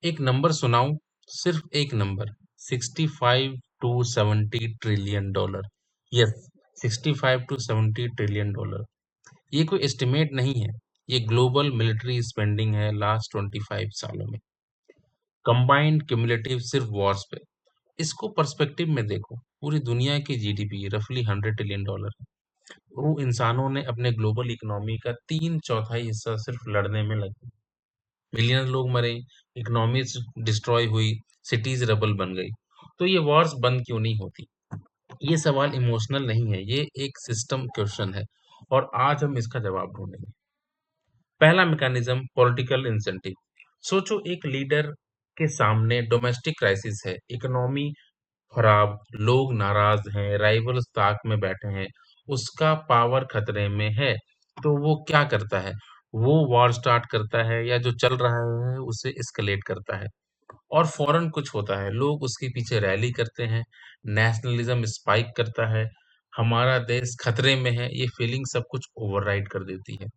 एक नंबर सुनाऊं, सिर्फ एक number, 65 to 70 trillion dollar. Yes, 65 to 70 trillion dollar. ये कोई एस्टिमेट नहीं है, ये ग्लोबल मिलिट्री स्पेंडिंग है लास्ट 25 सालों में, कंबाइंड क्यूमुलेटिव सिर्फ वॉर्स पे। इसको पर्सपेक्टिव में देखो, पूरी दुनिया की जीडीपी रफली 100 ट्रिलियन डॉलर है। वो इंसानों ने अपने ग्लोबल इकोनॉमी का 3/4 हिस्सा सिर्फ लड़ने में लगा। मिलियन लोग मरे, इकोनॉमीज डिस्ट्रॉय हुई, सिटीज रबल बन गई। तो ये वॉर्स बंद क्यों नहीं होती? ये सवाल इमोशनल नहीं है, ये एक सिस्टम क्वेश्चन है, और आज हम इसका जवाब ढूंढेंगे। पहला मैकेनिज्म, पॉलिटिकल इंसेंटिव। सोचो, एक लीडर के सामने डोमेस्टिक क्राइसिस है, इकोनॉमी खराब, लोग नाराज हैं, राइवल्स ताक में बैठे हैं, उसका पावर खतरे में है। तो वो क्या करता है? वो वॉर स्टार्ट करता है, या जो चल रहा है उसे एस्केलेट करता है। और फौरन कुछ होता है, लोग उसके पीछे रैली करते हैं, नेशनलिज्म स्पाइक करता है, हमारा देश खतरे में है, ये फीलिंग सब कुछ ओवरराइड कर देती है,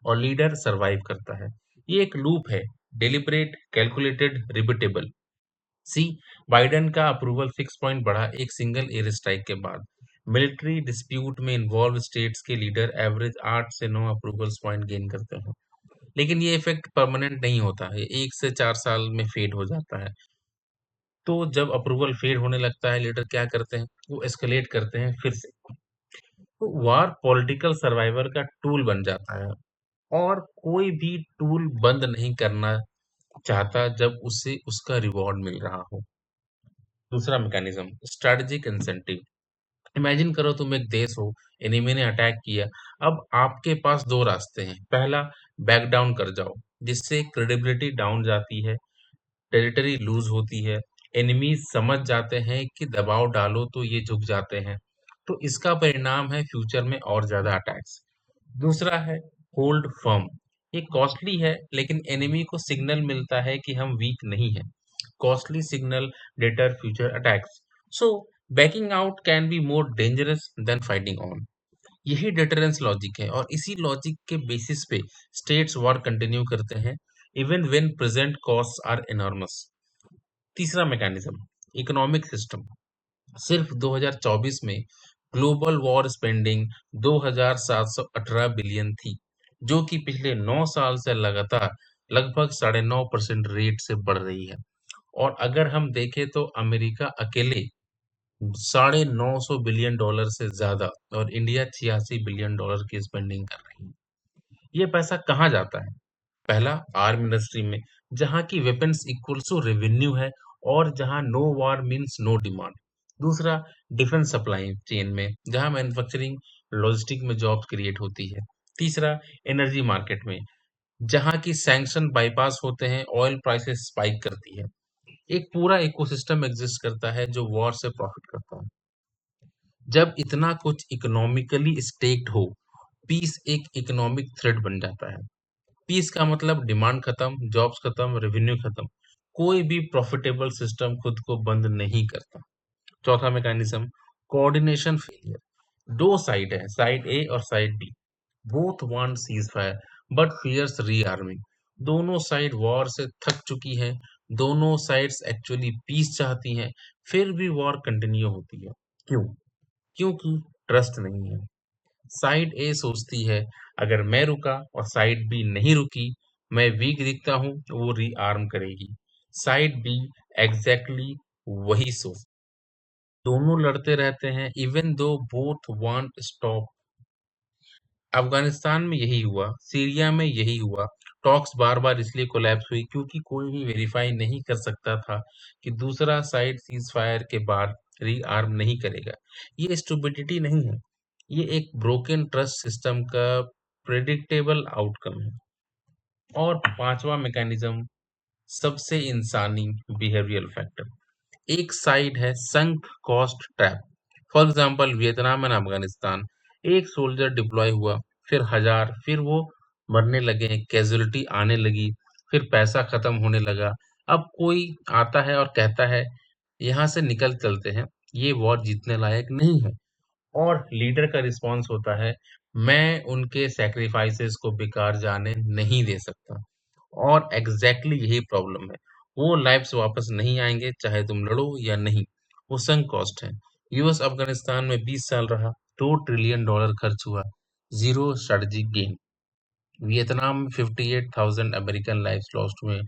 और लीडर सरवाइव करता है। ये एक लूप है, डेलिबरेट, कैलकुलेटेड, रिपीटेबल। सी, बाइडेन का अप्रूवल 6 पॉइंट बढ़ा एक सिंगल एयर स्ट्राइक के बाद। मिलिट्री डिस्प्यूट में इन्वॉल्व स्टेट्स के लीडर एवरेज 8 से 9 अप्रूवल्स पॉइंट गेन करते हैं। लेकिन ये इफेक्ट परमानेंट नहीं होता है, 1 से 4 साल में फेड हो जाता है। तो जब अप्रूवल फेड होने लगता है, लीडर क्या करते हैं? वो एस्केलेट करते हैं फिर से। तो वार पॉलिटिकल सर्वाइवल का टूल बन जाता है, और कोई भी टूल बंद नहीं करना चाहता जब उसे उसका रिवॉर्ड मिल रहा हो। दूसरा मैकेनिज्म, स्ट्रेटेजिक इंसेंटिव। इमेजिन करो, तुम एक देश हो, एनिमी ने अटैक किया। अब आपके पास दो रास्ते हैं। पहला, बैक डाउन कर जाओ, जिससे क्रेडिबिलिटी डाउन जाती है, टेरिटरी लूज होती है, एनिमीज समझ जाते हैं कि दबाव डालो तो ये झुक जाते हैं। तो इसका परिणाम है फ्यूचर में और ज्यादा अटैक्स। दूसरा है होल्ड फर्म। ये कॉस्टली है, लेकिन एनिमी को सिग्नल मिलता है कि हम वीक नहीं है। Costly signal debtor future attacks. So banking out can be more dangerous than fighting on. यही डिटरेंस लॉजिक है, और इसी लॉजिक के बेसिस पे स्टेट्स वॉर कंटिन्यू करते हैं, even when present costs are enormous. तीसरा मैकेनिज्म, इकोनॉमिक सिस्टम। सिर्फ 2024 में ग्लोबल वॉर स्पेंडिंग 2,718 बिलियन थी, जो कि पिछले 9 साल से लगातार लगभग 9.5% रेट से बढ़ रही है। और अगर हम देखें तो अमेरिका अकेले 950 बिलियन डॉलर से ज्यादा, और इंडिया 86 बिलियन डॉलर की स्पेंडिंग कर रही है। ये पैसा कहाँ जाता है? पहला, आर्म इंडस्ट्री में, जहाँ की वेपन्स इक्वल्स टू रेवेन्यू है, और जहाँ no war means no demand. दूसरा, डिफेंस सप्लाई चेन में, जहाँ मैन्युफैक्चरिंग लॉजिस्टिक में जॉब्स क्रिएट होती है। तीसरा, एनर्जी मार्केट में, जहाँ की सैंक्शन बाईपास होते हैं, ऑयल प्राइसेस स्पाइक करती है। एक पूरा इकोसिस्टम एग्जिस्ट करता है जो वॉर से प्रॉफिट करता है। जब इतना कुछ इकोनॉमिकली स्टेक्ड हो, पीस एक इकोनॉमिक थ्रेट बन जाता है। पीस का मतलब डिमांड खत्म, जॉब्स खत्म, रेवेन्यू खत्म। कोई भी प्रॉफिटेबल सिस्टम खुद को बंद नहीं करता। चौथा मैकेनिज्म, कोऑर्डिनेशन फेलियर। दो साइड है, साइड ए और side B. Both want ceasefire but fears rearming. दोनों साइड वॉर से थक चुकी है, दोनों साइड्स एक्चुअली पीस चाहती हैं, फिर भी वॉर कंटिन्यू होती है। क्यों? क्योंकि ट्रस्ट नहीं है। साइड ए सोचती है, अगर मैं रुका और साइड बी नहीं रुकी, मैं वीक दिखता हूं, तो वो रीआर्म करेगी। साइड बी एग्जैक्टली वही सोच, दोनों लड़ते रहते हैं, even though both want stop. Afghanistan में यही हुआ, सीरिया में यही हुआ। टॉक्स बार बार इसलिए कोलैप्स हुई क्योंकि कोई भी वेरीफाई नहीं कर सकता था कि दूसरा साइड सीज फायर के बाद रीआर्म नहीं करेगा। ये स्टुपिडिटी नहीं है, ये एक ब्रोकन ट्रस्ट सिस्टम का प्रेडिक्टेबल आउटकम है। और पांचवा मैकेनिज्म, सबसे इंसानी, बिहेवियरल फैक्टर। एक साइड है sunk cost trap. For example, Vietnam and Afghanistan. एक सोल्जर डिप्लॉय हुआ, फिर हजार, फिर वो मरने लगे, कैजुअलिटी आने लगी, फिर पैसा खत्म होने लगा। अब कोई आता है और कहता है, यहाँ से निकल चलते हैं, ये वॉर जीतने लायक नहीं है। और लीडर का रिस्पॉन्स होता है, मैं उनके सैक्रिफाइसेस को बेकार जाने नहीं दे सकता। और एग्जैक्टली यही प्रॉब्लम है, वो लाइव्स वापस नहीं आएंगे चाहे तुम लड़ो या नहीं। वो संक कॉस्ट है। यूएस अफगानिस्तान में 20 साल रहा, $2 ट्रिलियन खर्च हुआ, जीरो स्ट्रेटेजिक गेन। वियतनाम में 58,000 अमेरिकन लाइव्स लॉस्ट हुए।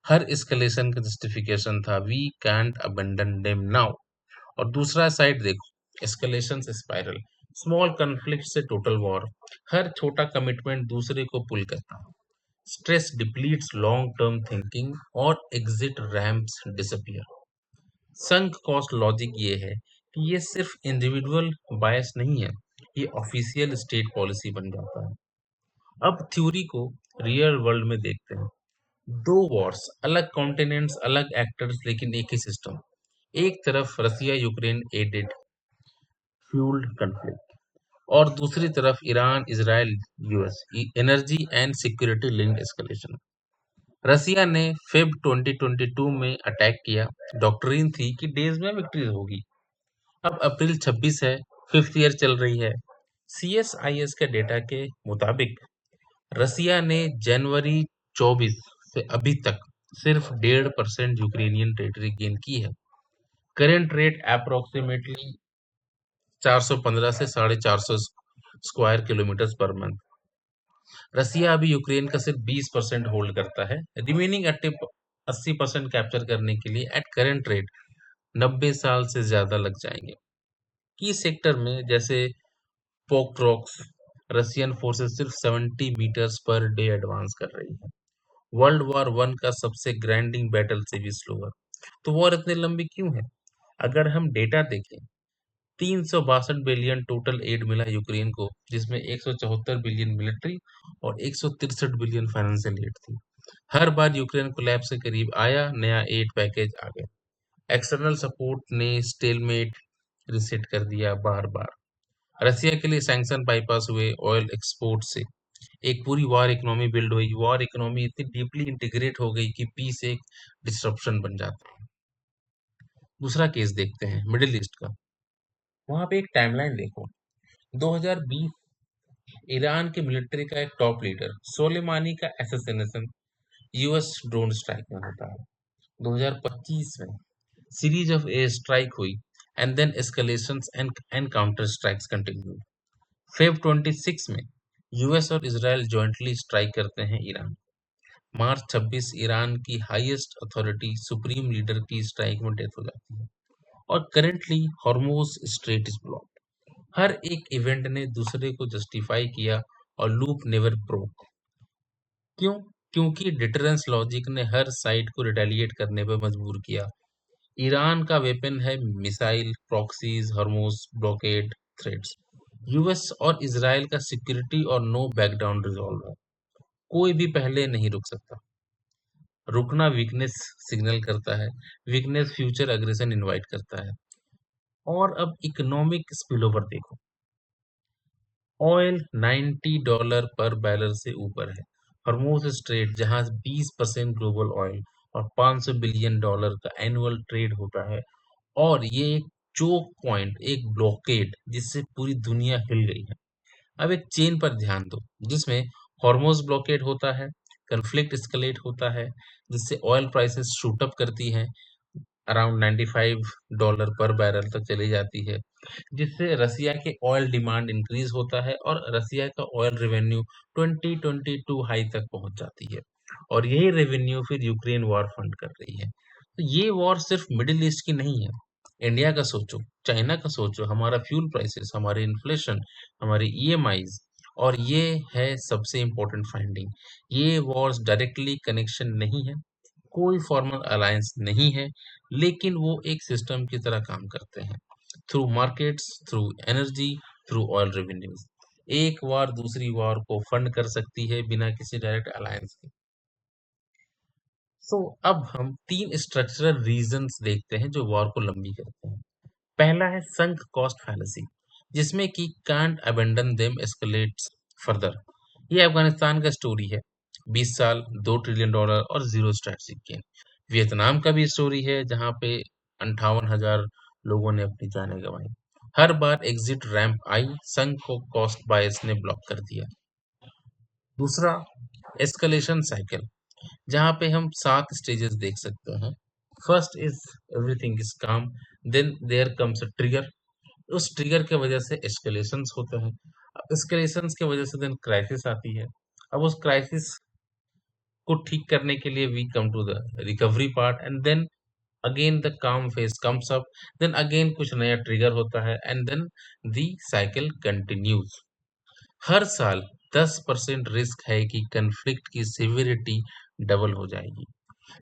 हर एस्केलेशन का जस्टिफिकेशन था, we can't abandon them now. और दूसरा साइड देखो, एस्केलेशन से स्पाइरल, स्मॉल कॉन्फ्लिक्ट से टोटल वॉर। हर छोटा कमिटमेंट दूसरे को पुल करता है। Stress depletes long term thinking और exit ramps disappear. Sunk cost logic ये है कि ये सिर्फ इंडिविजुअल बायस नहीं है, ये ऑफिशियल स्टेट पॉलिसी बन जाता है। अब थ्योरी को रियल वर्ल्ड में देखते हैं। दो वॉर्स, अलग कॉन्टिनेंट्स, अलग एक्टर्स, लेकिन एक ही सिस्टम। एक तरफ Russia Ukraine aided fuelled conflict, और दूसरी तरफ Iran Israel US energy and security linked escalation. Russia ने फेब 2022 में अटैक किया, डॉक्ट्रिन थी कि डेज में विक्ट्री होगी। अब अप्रैल 26 है, फिफ्थ ईयर चल रही है। सीएसआईएस के डेटा के मुताबिक रसिया ने जनवरी 24 से अभी तक सिर्फ 1.5% यूक्रेनियन टेरिटरी गेन की है। करेंट रेट अप्रोक्सीमेटली 415 से 450 स्क्वायर किलोमीटर पर मंथ। रसिया अभी यूक्रेन का सिर्फ 20% होल्ड करता है। रिमेनिंग 80% कैप्चर करने के लिए एट करेंट रेट 90 साल से ज्यादा लग जाएंगे। की सेक्टर में जैसे पोक्ट्रॉक्स, रसियन फोर्सेस सिर्फ 70 मीटर्स पर डे एडवांस कर रही है। वर्ल्ड वॉर वन का सबसे ग्राइंडिंग बैटल से भी स्लोअर। तो वॉर इतनी लंबी क्यों है? अगर हम डेटा देखें, 362 बिलियन टोटल एड मिला यूक्रेन को, जिसमें 174 बिलियन मिलिट्री और 163 बिलियन फाइनेंशियल एड थी। हर बार यूक्रेन कोलैप्स के करीब आया, नया एड पैकेज आ गया। एक्सटर्नल सपोर्ट ने स्टेलमेट रिसेट कर दिया बार बार। रसिया के लिए सैंक्शन बाईपास हुए, ऑयल एक्सपोर्ट से एक पूरी वॉर इकोनॉमी बिल्ड हुई। वॉर इकोनॉमी इतनी डीपली इंटीग्रेट हो गई कि पीस एक डिस्ट्रप्शन बन जाता है। दूसरा केस देखते हैं, मिडिल ईस्ट का। वहां पे एक टाइमलाइन देखो। 2020 ईरान के मिलिट्री का एक टॉप लीडर सोलेमानी का असैसिनेशन यूएस ड्रोन स्ट्राइक में होता है। 2025 में सीरीज ऑफ एयर स्ट्राइक हुई, and then escalations and counter strikes continue. Feb 26 में यूएस और इसराइल जॉइंटली स्ट्राइक करते हैं ईरान। मार्च 26 ईरान की हाईएस्ट अथॉरिटी सुप्रीम लीडर की स्ट्राइक में डेथ हो जाती है। और currently Hormuz strait is blocked. हर एक इवेंट ने दूसरे को जस्टिफाई किया और लूप नेवर ब्रोक। क्यों? क्योंकि डिटरेंस लॉजिक ने हर साइड को रिटेलिएट करने पर मजबूर किया। ईरान का वेपन है missile, proxies, Hormoz blockade, threads. US और इसराइल का सिक्योरिटी और नो बैकडाउन रिजॉल्व है। कोई भी पहले नहीं रुक सकता। रुकना वीकनेस सिग्नल करता है, वीकनेस फ्यूचर अग्रेशन इनवाइट करता है। और अब इकोनॉमिक स्पिलओवर देखो। ऑयल $90 पर बैरल से ऊपर है। हॉर्मोज स्ट्रेट, जहां 20% ग्लोबल ऑयल और $500 बिलियन का एनुअल ट्रेड होता है, और ये एक चोक पॉइंट, एक ब्लॉकेड जिससे पूरी दुनिया हिल गई है। अब एक चेन पर ध्यान दो, जिसमें हॉर्मोज ब्लॉकेड होता है, कन्फ्लिक्ट एस्केलेट होता है, जिससे ऑयल प्राइसेस शूट अप करती हैं, अराउंड $95 पर बैरल तक चली जाती है, जिससे रसिया के ऑयल डिमांड इंक्रीज होता है और रसिया का ऑयल रेवेन्यू 2022 हाई तक पहुंच जाती है। और यही रेवेन्यू फिर यूक्रेन वॉर फंड कर रही है। तो ये वॉर सिर्फ मिडिल ईस्ट की नहीं है। इंडिया का सोचो, चाइना का सोचो, हमारा फ्यूल प्राइसेस, हमारे इन्फ्लेशन, हमारे ईएमआईज। और ये है सबसे इम्पोर्टेंट फाइंडिंग, ये वॉर्स डायरेक्टली कनेक्शन नहीं है, कोई फॉर्मल अलायंस नहीं है, लेकिन वो एक सिस्टम की तरह काम करते हैं, through markets, through energy, through oil revenues. एक वार दूसरी वार को फंड कर सकती है बिना किसी डायरेक्ट अलायंस के। सो अब हम तीन स्ट्रक्चरल रीजंस देखते हैं जो वॉर को लंबी करते हैं। पहला है संक कॉस्ट फैलेसी, जिसमें कि can't abandon them escalates further. ये अफगानिस्तान का स्टोरी है, 20 साल, $2 ट्रिलियन और जीरो स्ट्रेटजिक गेन। वियतनाम का भी स्टोरी है, जहां पे 58,000 लोगों ने अपनी जानें गंवाई। हर बार एग्जिट रैंप आई, संक को कॉस्ट बायस ने ब्लॉक कर दिया। दूसरा, एस्केलेशन साइकिल, जहाँ पे हम 7 स्टेजेस देख सकते हैं। First is everything is calm, then there comes a trigger. उस ट्रिगर के वजह से एस्केलेशंस होते हैं। अब एस्केलेशंस के वजह से देन क्राइसिस आती है। अब उस क्राइसिस को ठीक करने के लिए we come to the recovery part, and then again the calm phase comes up, then again कुछ नया ट्रिगर होता है, and then the cycle continues. हर साल 10% रिस्क है कि कन्फ्लिक्ट की सिविरिटी डबल हो जाएगी।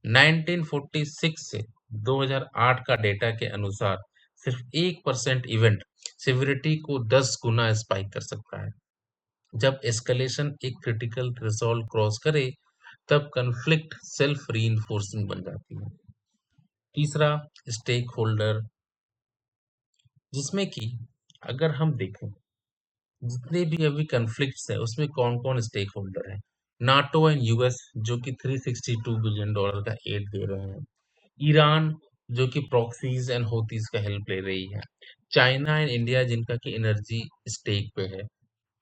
1946 से 2008 का डेटा के अनुसार सिर्फ 1% इवेंट सिविरिटी को 10 गुना स्पाइक कर सकता है। जब एस्केलेशन एक क्रिटिकल थ्रेशोल्ड क्रॉस करे, तब कन्फ्लिक्ट सेल्फ रीइंफोर्सिंग बन जाती है। तीसरा, स्टेक होल्डर, जिसमें कि अगर हम देखें जितने भी अभी कन्फ्लिक्ट्स है उसमें कौन कौन स्टेक होल्डर है। नाटो एंड यूएस जो कि $362 बिलियन का एड दे रहे हैं। ईरान जो कि प्रॉक्सीज एंड होतीज का हेल्प ले रही है। चाइना एंड इंडिया जिनका कि एनर्जी स्टेक पे है।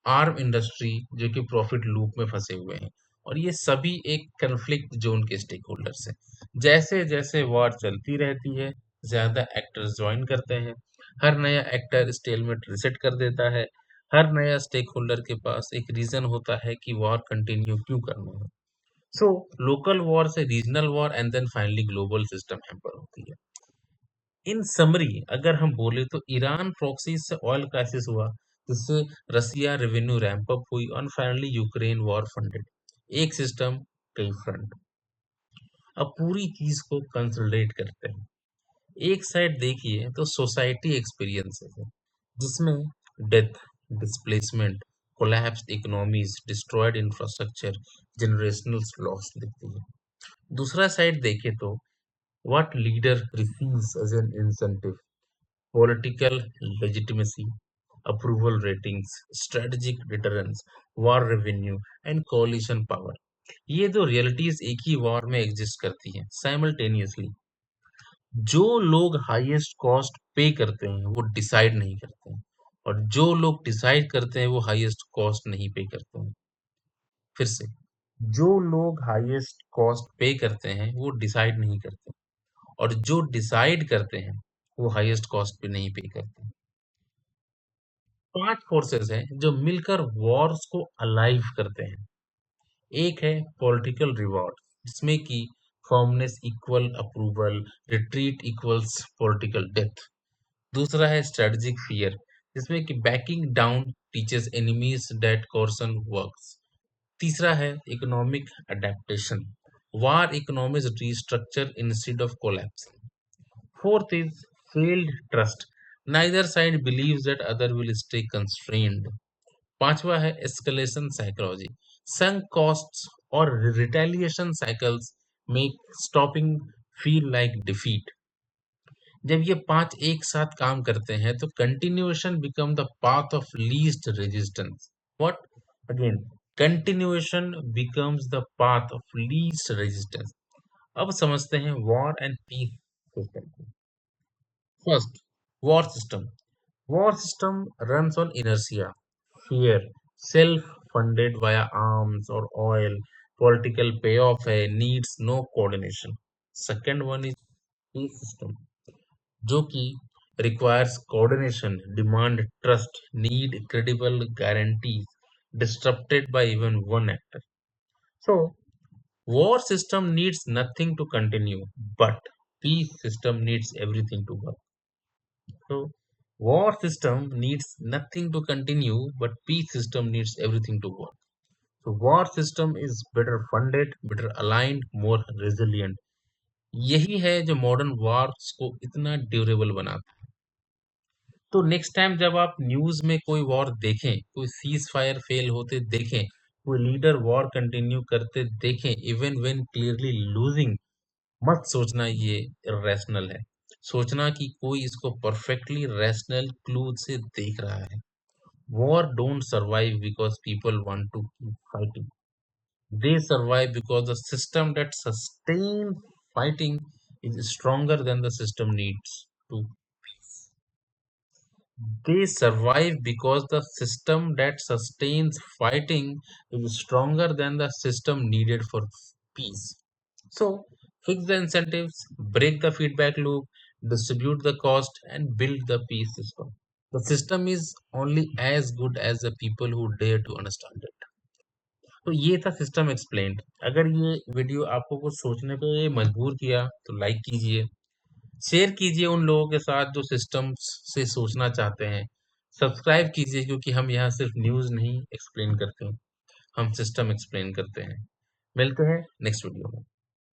आर्म इंडस्ट्री जो कि प्रॉफिट लूप में फंसे हुए हैं। और ये सभी एक कन्फ्लिक्ट जोन के स्टेक होल्डर्स हैं। जैसे जैसे वॉर चलती रहती है, ज्यादा एक्टर्स ज्वाइन करते हैं। हर नया एक्टर स्टेलमेट रिसेट कर देता है। हर नया स्टेक होल्डर के पास एक रीजन होता है कि वॉर कंटिन्यू क्यों करना है। सो लोकल वॉर से regional war and then finally global system hamper होती है। इन समरी अगर हम बोले तो ईरान प्रॉक्सी से ऑयल क्राइसिस हुआ, जिससे रसिया रेवेन्यू रैंप अप हुई और फाइनली यूक्रेन वॉर फंडेड। एक सिस्टम, कई फ्रंट। अब पूरी चीज को कंसोलिडेट करते हैं। एक साइड देखिए तो सोसाइटी एक्सपीरियंसेस है, जिसमें death, displacement, collapsed economies, destroyed infrastructure, generational loss दिखती है। दूसरा साइड देखे तो what leader receives as an incentive: political legitimacy, approval ratings, strategic deterrence, war revenue, and coalition power. ये दो रियलिटीज एक ही वॉर में एग्जिस्ट करती हैं साइमल्टेनियसली। जो लोग हाईएस्ट कॉस्ट पे करते हैं वो डिसाइड नहीं करते हैं, और जो लोग डिसाइड करते हैं वो हाईएस्ट कॉस्ट नहीं पे करते हैं। फिर से, जो लोग हाईएस्ट कॉस्ट पे करते हैं वो डिसाइड नहीं करते, और जो डिसाइड करते हैं वो हाईएस्ट कॉस्ट पे नहीं पे करते। 5 फोर्सेस हैं जो मिलकर वॉर्स को अलाइव करते हैं। एक है पॉलिटिकल रिवॉर्ड, जिसमें कि firmness equal approval, retreat equals political death. दूसरा है स्ट्रेटेजिक फियर, जिसमें कि backing down teaches enemies that coercion works. तीसरा है economic adaptation, war economies restructure instead of collapse. Fourth is failed trust. Neither side believes that other will stay constrained. पांचवा है escalation psychology. Sunk costs और retaliation cycles make stopping feel like defeat. जब ये पांच एक साथ काम करते हैं तो continuation become the path of least resistance. What? Again, continuation becomes the path of least resistance. अब समझते हैं war and peace system. First, war system. War system runs on inertia, fear, self-funded via arms or oil, political payoff है, needs no coordination. Second one is peace system, जो कि requires coordination, demand trust, need credible guarantees, disrupted by even one actor. So, war system needs nothing to continue, but peace system needs everything to work. So, war system needs nothing to continue, but peace system needs everything to work. So, war system is better funded, better aligned, more resilient. यही है जो modern Wars को इतना durable बनाता है। तो next time जब आप न्यूज में कोई वॉर देखें, कोई सीज फायर फेल होते देखें, कोई लीडर वॉर कंटिन्यू करते देखें, इवन व्हेन क्लियरली लूजिंग, मत सोचना ये इरेशनल है। सोचना कि कोई इसको परफेक्टली रैशनल क्लू से देख रहा है। War don't survive because people want to keep fighting, they survive because the system that sustain fighting is stronger than the system needs to peace. They survive because the system that sustains fighting is stronger than the system needed for peace. So fix the incentives, break the feedback loop, distribute the cost, and build the peace system. The system is only as good as the people who dare to understand it. तो ये था system explained. अगर ये video आपको कुछ सोचने पे मजबूर किया तो लाइक कीजिए, शेयर कीजिए उन लोगों के साथ जो सिस्टम्स से सोचना चाहते हैं। सब्सक्राइब कीजिए क्योंकि हम यहाँ सिर्फ न्यूज़ नहीं एक्सप्लेन करते हैं, हम सिस्टम एक्सप्लेन करते हैं। मिलते हैं नेक्स्ट वीडियो में।